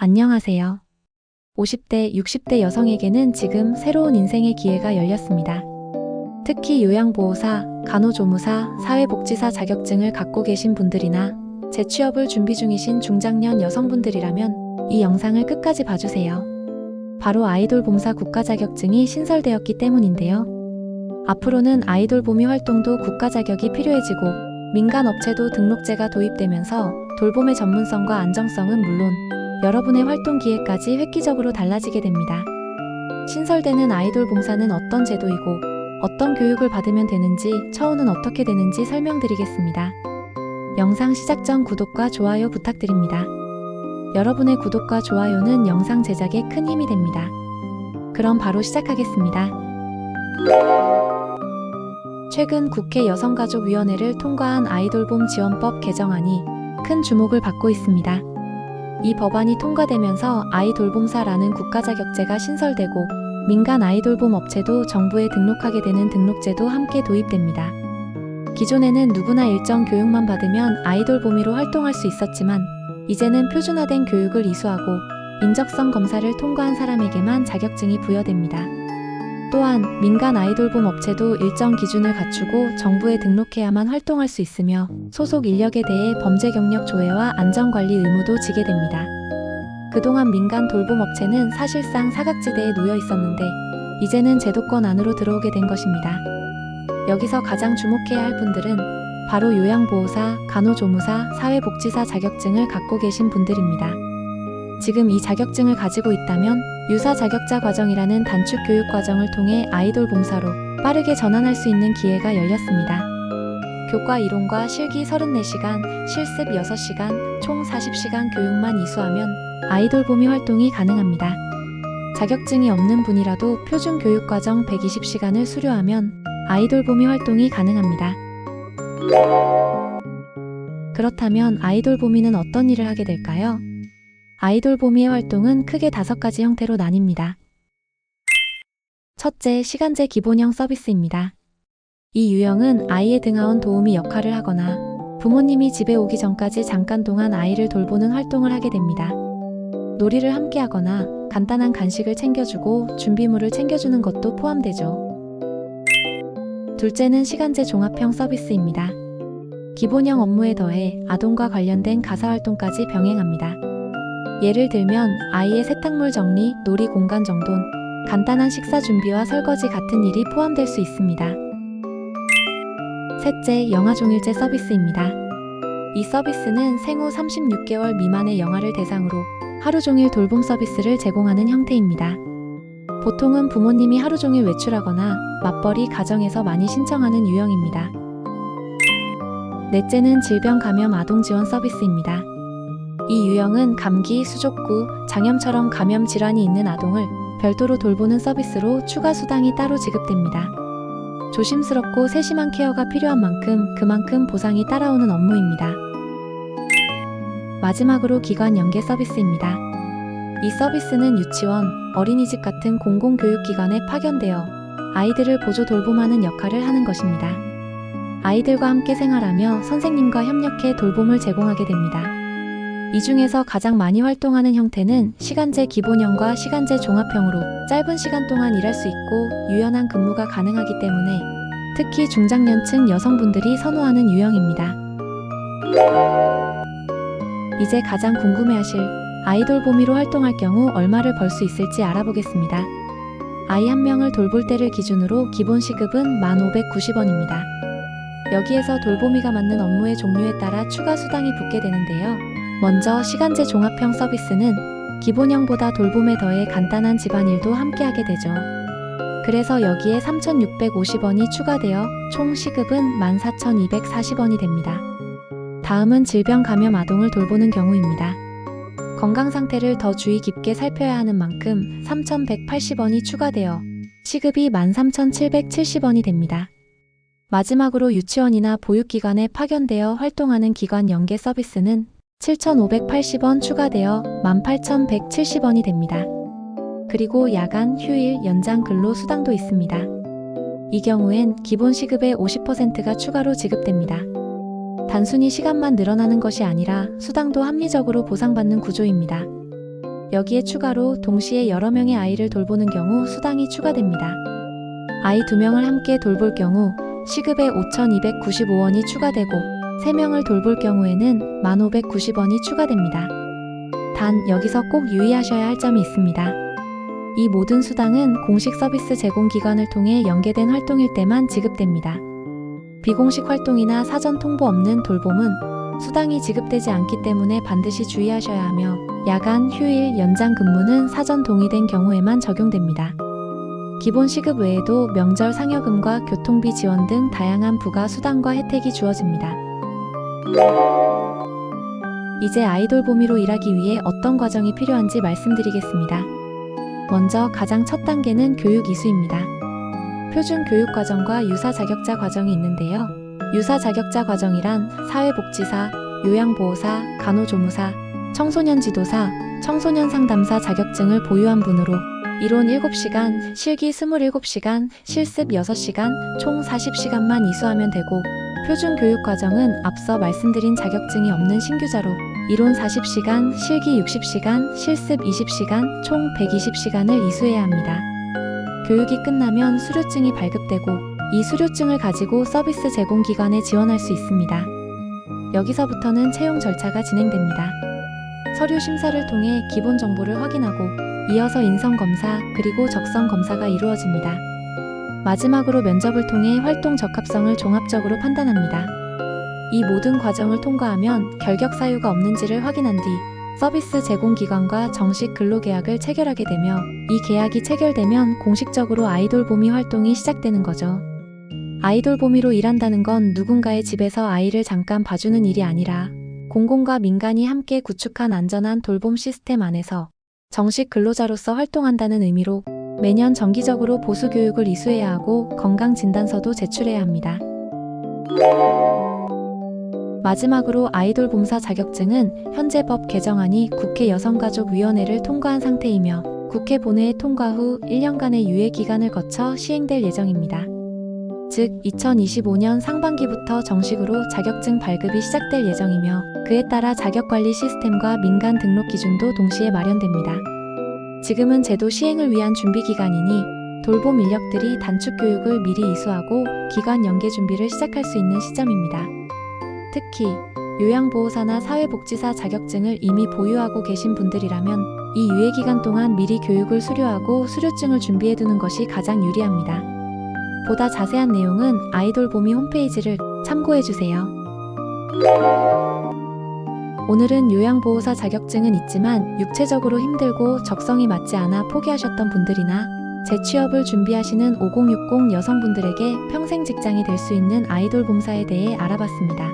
안녕하세요. 50대, 60대 여성에게는 지금 새로운 인생의 기회가 열렸습니다. 특히 요양보호사, 간호조무사, 사회복지사 자격증을 갖고 계신 분들이나 재취업을 준비 중이신 중장년 여성분들이라면 이 영상을 끝까지 봐주세요. 바로 아이돌 봉사 국가 자격증이 신설되었기 때문인데요. 앞으로는 아이돌 보미 활동도 국가 자격이 필요해지고 민간 업체도 등록제가 도입되면서 돌봄의 전문성과 안정성은 물론 여러분의 활동 기회까지 획기적으로 달라지게 됩니다. 신설되는 아이돌 봉사는 어떤 제도이고 어떤 교육을 받으면 되는지, 처우는 어떻게 되는지 설명드리겠습니다. 영상 시작 전 구독과 좋아요 부탁드립니다. 여러분의 구독과 좋아요는 영상 제작에 큰 힘이 됩니다. 그럼 바로 시작하겠습니다. 최근 국회 여성가족위원회를 통과한 아이돌봄 지원법 개정안이 큰 주목을 받고 있습니다. 이 법안이 통과되면서 아이돌봄사라는 국가자격제가 신설되고 민간 아이돌봄 업체도 정부에 등록하게 되는 등록제도 함께 도입됩니다. 기존에는 누구나 일정 교육만 받으면 아이돌보미로 활동할 수 있었지만 이제는 표준화된 교육을 이수하고 인적성 검사를 통과한 사람에게만 자격증이 부여됩니다. 또한 민간 아이돌봄 업체도 일정 기준을 갖추고 정부에 등록해야만 활동할 수 있으며 소속 인력에 대해 범죄 경력 조회와 안전관리 의무도 지게 됩니다. 그동안 민간 돌봄 업체는 사실상 사각지대에 놓여 있었는데 이제는 제도권 안으로 들어오게 된 것입니다. 여기서 가장 주목해야 할 분들은 바로 요양보호사, 간호조무사, 사회복지사 자격증을 갖고 계신 분들입니다. 지금 이 자격증을 가지고 있다면 유사 자격자 과정이라는 단축 교육 과정을 통해 아이돌 봉사로 빠르게 전환할 수 있는 기회가 열렸습니다. 교과 이론과 실기 34시간, 실습 6시간, 총 40시간 교육만 이수하면 아이돌 보미 활동이 가능합니다. 자격증이 없는 분이라도 표준 교육 과정 120시간을 수료하면 아이돌 보미 활동이 가능합니다. 그렇다면 아이돌 보미는 어떤 일을 하게 될까요? 아이돌 보미의 활동은 크게 5가지 형태로 나뉩니다. 첫째, 시간제 기본형 서비스입니다. 이 유형은 아이의 등하원 도우미 역할을 하거나 부모님이 집에 오기 전까지 잠깐 동안 아이를 돌보는 활동을 하게 됩니다. 놀이를 함께 하거나 간단한 간식을 챙겨주고 준비물을 챙겨주는 것도 포함되죠. 둘째는 시간제 종합형 서비스입니다. 기본형 업무에 더해 아동과 관련된 가사활동까지 병행합니다. 예를 들면 아이의 세탁물 정리, 놀이 공간 정돈, 간단한 식사 준비와 설거지 같은 일이 포함될 수 있습니다. 셋째, 영아종일제 서비스입니다. 이 서비스는 생후 36개월 미만의 영아를 대상으로 하루 종일 돌봄 서비스를 제공하는 형태입니다. 보통은 부모님이 하루 종일 외출하거나 맞벌이 가정에서 많이 신청하는 유형입니다. 넷째는 질병 감염 아동 지원 서비스입니다. 이 유형은 감기, 수족구, 장염처럼 감염 질환이 있는 아동을 별도로 돌보는 서비스로 추가 수당이 따로 지급됩니다. 조심스럽고 세심한 케어가 필요한 만큼 그만큼 보상이 따라오는 업무입니다. 마지막으로 기관 연계 서비스입니다. 이 서비스는 유치원, 어린이집 같은 공공교육기관에 파견되어 아이들을 보조 돌봄하는 역할을 하는 것입니다. 아이들과 함께 생활하며 선생님과 협력해 돌봄을 제공하게 됩니다. 이 중에서 가장 많이 활동하는 형태는 시간제 기본형과 시간제 종합형으로 짧은 시간 동안 일할 수 있고 유연한 근무가 가능하기 때문에 특히 중장년층 여성분들이 선호하는 유형입니다. 이제 가장 궁금해하실 아이돌 보미로 활동할 경우 얼마를 벌 수 있을지 알아보겠습니다. 아이 한 명을 돌볼 때를 기준으로 기본 시급은 1,590원입니다. 여기에서 돌보미가 맡는 업무의 종류에 따라 추가 수당이 붙게 되는데요. 먼저 시간제 종합형 서비스는 기본형보다 돌봄에 더해 간단한 집안일도 함께하게 되죠. 그래서 여기에 3,650원이 추가되어 총 시급은 14,240원이 됩니다. 다음은 질병 감염 아동을 돌보는 경우입니다. 건강 상태를 더 주의 깊게 살펴야 하는 만큼 3,180원이 추가되어 시급이 13,770원이 됩니다. 마지막으로 유치원이나 보육기관에 파견되어 활동하는 기관 연계 서비스는 7,580원 추가되어 18,170원이 됩니다. 그리고 야간, 휴일, 연장 근로 수당도 있습니다. 이 경우엔 기본 시급의 50%가 추가로 지급됩니다. 단순히 시간만 늘어나는 것이 아니라 수당도 합리적으로 보상받는 구조입니다. 여기에 추가로 동시에 여러 명의 아이를 돌보는 경우 수당이 추가됩니다. 아이 2명을 함께 돌볼 경우 시급에 5,295원이 추가되고 3명을 돌볼 경우에는 1,590원이 추가됩니다. 단 여기서 꼭 유의하셔야 할 점이 있습니다. 이 모든 수당은 공식 서비스 제공기관을 통해 연계된 활동일 때만 지급됩니다. 비공식 활동이나 사전 통보 없는 돌봄은 수당이 지급되지 않기 때문에 반드시 주의하셔야 하며 야간, 휴일, 연장 근무는 사전 동의된 경우에만 적용됩니다. 기본 시급 외에도 명절 상여금과 교통비 지원 등 다양한 부가 수당과 혜택이 주어집니다. 이제 아이돌보미로 일하기 위해 어떤 과정이 필요한지 말씀드리겠습니다. 먼저 가장 첫 단계는 교육 이수입니다. 표준 교육과정과 유사 자격자 과정이 있는데요. 유사 자격자 과정이란 사회복지사, 요양보호사, 간호조무사, 청소년 지도사, 청소년 상담사 자격증을 보유한 분으로 이론 7시간, 실기 27시간, 실습 6시간, 총 40시간만 이수하면 되고 표준 교육 과정은 앞서 말씀드린 자격증이 없는 신규자로 이론 40시간, 실기 60시간, 실습 20시간, 총 120시간을 이수해야 합니다. 교육이 끝나면 수료증이 발급되고 이 수료증을 가지고 서비스 제공기관에 지원할 수 있습니다. 여기서부터는 채용 절차가 진행됩니다. 서류 심사를 통해 기본 정보를 확인하고 이어서 인성검사 그리고 적성검사가 이루어집니다. 마지막으로 면접을 통해 활동 적합성을 종합적으로 판단합니다. 이 모든 과정을 통과하면 결격 사유가 없는지를 확인한 뒤 서비스 제공기관과 정식 근로계약을 체결하게 되며 이 계약이 체결되면 공식적으로 아이돌보미 활동이 시작되는 거죠. 아이돌보미로 일한다는 건 누군가의 집에서 아이를 잠깐 봐주는 일이 아니라 공공과 민간이 함께 구축한 안전한 돌봄 시스템 안에서 정식 근로자로서 활동한다는 의미로 매년 정기적으로 보수교육을 이수해야 하고 건강진단서도 제출해야 합니다. 마지막으로 아이돌봄사 자격증은 현재 법 개정안이 국회 여성가족위원회를 통과한 상태이며 국회 본회의 통과 후 1년간의 유예기간을 거쳐 시행될 예정입니다. 즉 2025년 상반기부터 정식으로 자격증 발급이 시작될 예정이며 그에 따라 자격관리 시스템과 민간 등록 기준도 동시에 마련됩니다. 지금은 제도 시행을 위한 준비기간이니 돌봄 인력들이 단축 교육을 미리 이수하고 기관 연계 준비를 시작할 수 있는 시점입니다. 특히 요양보호사나 사회복지사 자격증을 이미 보유하고 계신 분들이라면 이 유예기간 동안 미리 교육을 수료하고 수료증을 준비해두는 것이 가장 유리합니다. 보다 자세한 내용은 아이돌보미 홈페이지를 참고해주세요. 오늘은 요양보호사 자격증은 있지만 육체적으로 힘들고 적성이 맞지 않아 포기하셨던 분들이나 재취업을 준비하시는 5060 여성분들에게 평생 직장이 될 수 있는 아이돌봄사에 대해 알아봤습니다.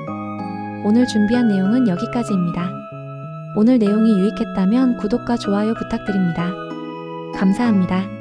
오늘 준비한 내용은 여기까지입니다. 오늘 내용이 유익했다면 구독과 좋아요 부탁드립니다. 감사합니다.